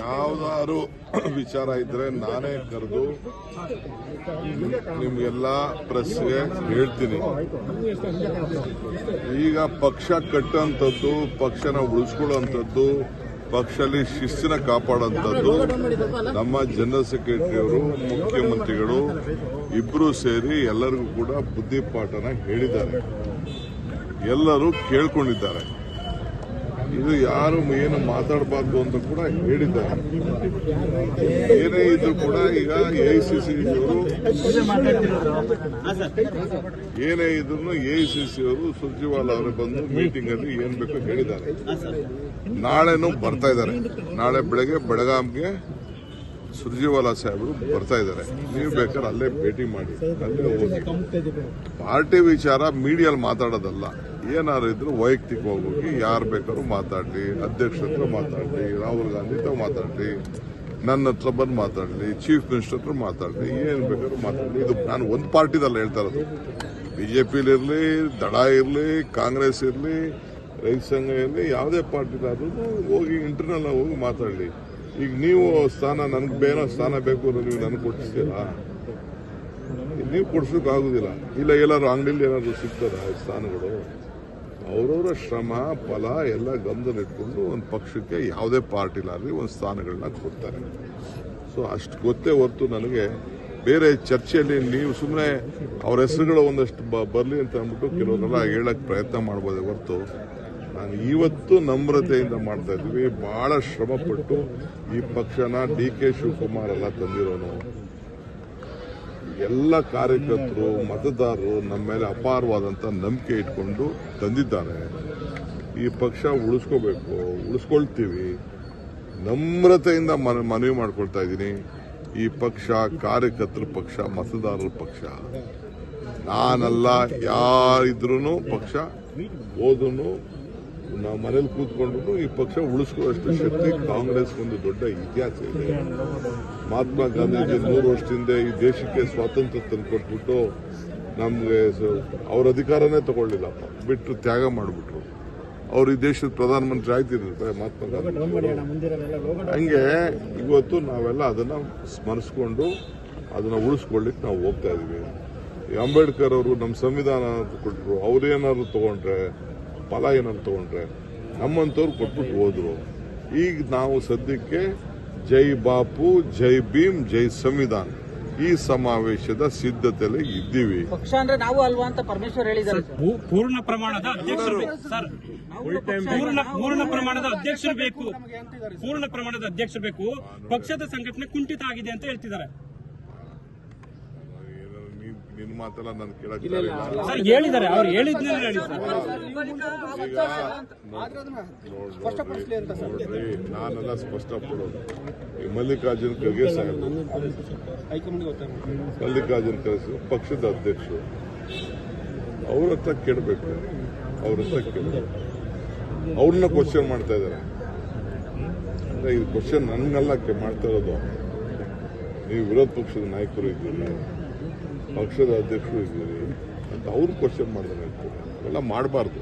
ಯಾವ್ದಾದ್ರು ವಿಚಾರ ಇದ್ರೆ ನಾನೇ ಕರೆದು ನಿಮ್ಗೆಲ್ಲ ಪ್ರೆಸ್ಗೆ ಹೇಳ್ತೀನಿ. ಈಗ ಪಕ್ಷ ಕಟ್ಟುವಂಥದ್ದು, ಪಕ್ಷನ ಉಳಿಸ್ಕೊಳ್ಳುವಂಥದ್ದು, ಪಕ್ಷದಲ್ಲಿ ಶಿಸ್ತಿನ ಕಾಪಾಡುವಂಥದ್ದು ನಮ್ಮ ಜನರಲ್ ಸೆಕ್ರೆಟರಿಯವರು, ಮುಖ್ಯಮಂತ್ರಿಗಳು ಇಬ್ರು ಸೇರಿ ಎಲ್ಲರಿಗೂ ಕೂಡ ಬುದ್ಧಿಪಾಠನ ಹೇಳಿದ್ದಾರೆ. ಎಲ್ಲರೂ ಕೇಳ್ಕೊಂಡಿದ್ದಾರೆ. ಇದು ಯಾರು ಏನು ಮಾತಾಡಬಾರ್ದು ಅಂತ ಕೂಡ ಹೇಳಿದ್ದಾರೆ. ಏನೇ ಇದ್ರು ಕೂಡ ಈಗ ಎಐಸಿಸಿ ಏನೇ ಇದ್ರು ಎಐಸಿಸಿ ಅವರು ಸುರ್ಜೇವಾಲಾ ಅವರು ಬಂದು ಮೀಟಿಂಗ್ ಅಲ್ಲಿ ಏನ್ ಬೇಕೋ ಹೇಳಿದ್ದಾರೆ. ನಾಳೆನೂ ಬರ್ತಾ ಇದ್ದಾರೆ. ನಾಳೆ ಬೆಳಗ್ಗೆ ಬೆಳಗಾಂಗೆ ಸುರ್ಜೇವಾಲಾ ಸಾಹೇಬರು ಬರ್ತಾ ಇದ್ದಾರೆ. ನೀವು ಬೇಕಾದ್ರೆ ಅಲ್ಲೇ ಭೇಟಿ ಮಾಡಿ, ಅಲ್ಲೇ ಹೋಗಿ. ಪಾರ್ಟಿ ವಿಚಾರ ಮೀಡಿಯಲ್ಲಿ ಮಾತಾಡೋದಲ್ಲ. ಏನಾದ್ರು ಇದ್ರು ವೈಯಕ್ತಿಕವಾಗಿ ಹೋಗಿ ಯಾರು ಬೇಕಾದ್ರೂ ಮಾತಾಡಲಿ, ಅಧ್ಯಕ್ಷರ ಹತ್ರ ಮಾತಾಡಲಿ, ರಾಹುಲ್ ಗಾಂಧಿ ಹತ್ರ ಮಾತಾಡಲಿ, ನನ್ನ ಹತ್ರ ಬಂದು ಮಾತಾಡಲಿ, ಚೀಫ್ ಮಿನಿಸ್ಟರ್ ಹತ್ರ ಮಾತಾಡಲಿ, ಏನ್ ಬೇಕಾದ್ರೂ ಮಾತಾಡಲಿ. ಇದು ನಾನು ಒಂದು ಪಾರ್ಟಿದಲ್ಲ ಹೇಳ್ತಾ ಇರೋದು. ಬಿಜೆಪಿಲಿರಲಿ, ದಡ ಇರಲಿ, ಕಾಂಗ್ರೆಸ್ ಇರಲಿ, ರೈತ ಸಂಘ ಇರಲಿ, ಯಾವುದೇ ಪಾರ್ಟಿದಾದ್ರೂ ಹೋಗಿ ಇಂಟರ್ನಲ್ ಹೋಗಿ ಮಾತಾಡಲಿ. ಈಗ ನೀವು ಸ್ಥಾನ ನನಗೆ ಬೇರೆ ಸ್ಥಾನ ಬೇಕು ಅಂದ್ರೆ ನೀವು ನನಗೆ ಕೊಡಿಸ್ತೀರಾ? ನೀವು ಕೊಡ್ಸೋಕ್ಕಾಗೋದಿಲ್ಲ. ಇಲ್ಲ ಎಲ್ಲಾರು ಅಂಗಡಿಲಿ ಏನಾದ್ರು ಸಿಗ್ತದ ಸ್ಥಾನಗಳು? ಅವರವರ ಶ್ರಮ ಫಲ ಎಲ್ಲ ಗಮನದಲ್ಲಿಟ್ಕೊಂಡು ಒಂದು ಪಕ್ಷಕ್ಕೆ ಯಾವುದೇ ಪಾರ್ಟಿಲಾಗಲಿ ಒಂದು ಸ್ಥಾನಗಳನ್ನ ಕೊಡ್ತಾರೆ. ಸೊ ಅಷ್ಟು ಗೊತ್ತೇ ಹೊರತು ನನಗೆ ಬೇರೆ ಚರ್ಚೆಯಲ್ಲಿ ನೀವು ಸುಮ್ಮನೆ ಅವ್ರ ಹೆಸರುಗಳು ಒಂದಷ್ಟು ಬರಲಿ ಅಂತ ಅಂದ್ಬಿಟ್ಟು ಕೆಲವರೆಲ್ಲ ಹೇಳಕ್ ಪ್ರಯತ್ನ ಮಾಡ್ಬೋದೇ ಹೊರತು ನಾನು ಇವತ್ತು ನಮ್ರತೆಯಿಂದ ಮಾಡ್ತಾ ಇದ್ವಿ. ಬಹಳ ಶ್ರಮಪಟ್ಟು ಈ ಪಕ್ಷನ DK ಶಿವಕುಮಾರ್ ಎಲ್ಲ ತಂದಿರೋನು. ಎಲ್ಲ ಕಾರ್ಯಕರ್ತರು, ಮತದಾರರು ನಮ್ಮ ಮೇಲೆ ಅಪಾರವಾದಂತ ನಂಬಿಕೆ ಇಟ್ಕೊಂಡು ತಂದಿದ್ದಾರೆ. ಈ ಪಕ್ಷ ಉಳಿಸ್ಕೋಬೇಕು, ಉಳಿಸ್ಕೊಳ್ತೀವಿ. ನಮ್ರತೆಯಿಂದ ಮನವಿ ಮಾಡ್ಕೊಳ್ತಾ ಇದ್ದೀನಿ. ಈ ಪಕ್ಷ ಕಾರ್ಯಕರ್ತರ ಪಕ್ಷ, ಮತದಾರರ ಪಕ್ಷ. ನಾನಲ್ಲ, ಯಾರಿದ್ರೂ ಪಕ್ಷ ಹೋದ್ರು ನಾವು ಮನೇಲಿ ಕೂತ್ಕೊಂಡು ಈ ಪಕ್ಷ ಉಳಿಸ್ಕೊಳ್ಳೋಷ್ಟು ಶಕ್ತಿ ಕಾಂಗ್ರೆಸ್ ಒಂದು ದೊಡ್ಡ ಇತಿಹಾಸ ಇದೆ. ಮಹಾತ್ಮ ಗಾಂಧೀಜಿ 100 ವರ್ಷದಿಂದ ಈ ದೇಶಕ್ಕೆ ಸ್ವಾತಂತ್ರ್ಯ ತಂದುಕೊಟ್ಬಿಟ್ಟು ನಮ್ಗೆ ಅವ್ರ ಅಧಿಕಾರನೇ ತಗೊಳ್ಳಿಲ್ಲಪ್ಪ, ಬಿಟ್ಟು ತ್ಯಾಗ ಮಾಡಿಬಿಟ್ರು. ಅವ್ರು ಈ ದೇಶದ ಪ್ರಧಾನಮಂತ್ರಿ ಆಯ್ತಿರ್ತಾರೆ ಮಹಾತ್ಮ ಗಾಂಧಿ. ಹಂಗೆ ಇವತ್ತು ನಾವೆಲ್ಲ ಅದನ್ನ ಸ್ಮರಿಸ್ಕೊಂಡು ಅದನ್ನ ಉಳಿಸ್ಕೊಳ್ಳಿಕ್ಕೆ ನಾವು ಹೋಗ್ತಾ ಇದೀವಿ. ಅಂಬೇಡ್ಕರ್ ಅವರು ನಮ್ಮ ಸಂವಿಧಾನ ಕೊಟ್ಟರು. ಅವ್ರೇನಾದ್ರು ತಗೊಂಡ್ರೆ, ಫಲ ಏನಾದ್ರು ತಗೊಂಡ್ರೆ, ನಮ್ಮಂತವ್ರು ಕೊಟ್ಬಿಟ್ಟು ಹೋದ್ರು. ಈಗ ನಾವು ಸದ್ಯಕ್ಕೆ ಜೈ ಬಾಪು, ಜೈ ಭೀಮ್, ಜೈ ಸಂವಿಧಾನ ಈ ಸಮಾವೇಶದ ಸಿದ್ಧತೆಯಲ್ಲಿ ಇದ್ದೀವಿ. ಪಕ್ಷ ಅಂದ್ರೆ ನಾವು ಅಲ್ವಾ ಅಂತ ಪರಮೇಶ್ವರ್ ಹೇಳಿದ್ದಾರೆ. ಪೂರ್ಣ ಪ್ರಮಾಣದ ಅಧ್ಯಕ್ಷರು ಪೂರ್ಣ ಪ್ರಮಾಣದ ಅಧ್ಯಕ್ಷರು ಬೇಕು. ಪೂರ್ಣ ಪ್ರಮಾಣದ ಅಧ್ಯಕ್ಷರು ಬೇಕು. ಪಕ್ಷದ ಸಂಘಟನೆ ಕುಂಠಿತ ಆಗಿದೆ ಅಂತ ಹೇಳ್ತಿದ್ದಾರೆ. ನಿನ್ನ ಮಾತೆಲ್ಲ ನಾನು ಸರ್ ಹೇಳಿದ್ದಾರೆ. ಅವ್ರು ಹೇಳಿದ್ನೇ ಹೇಳಿ ಸರ್. ನೋಡ್ರಿ, ನಾನೆಲ್ಲ ಸ್ಪಷ್ಟಪಡೋದು. ಈ ಮಲ್ಲಿಕಾರ್ಜುನ್ ಖರ್ಗೆ ಸಾಹೇಬ್, ಮಲ್ಲಿಕಾರ್ಜುನ್ ಖರ್ಗೆ ಪಕ್ಷದ ಅಧ್ಯಕ್ಷರು, ಅವ್ರ ಹತ್ರ ಕೇಳಬೇಕು. ಅವ್ರ ಹತ್ರ ಕೇಳಬೇಕು. ಅವ್ರನ್ನ ಕ್ವಶನ್ ಮಾಡ್ತಾ ಇದ್ದಾರೆ. ಅಂದ್ರೆ ಇದು ಕ್ವಶನ್ ನನ್ನೆಲ್ಲ ಮಾಡ್ತಾ ಇರೋದು. ನೀವು ವಿರೋಧ ಪಕ್ಷದ ನಾಯಕರು ಇದ್ದೀರಿ, ಪಕ್ಷದ ಅಧ್ಯಕ್ಷರು ಇದ್ದೀರಿ ಅಂತ ಅವ್ರು ಕ್ವಶನ್ ಮಾಡಿದ್ರೆ ಅವೆಲ್ಲ ಮಾಡಬಾರ್ದು.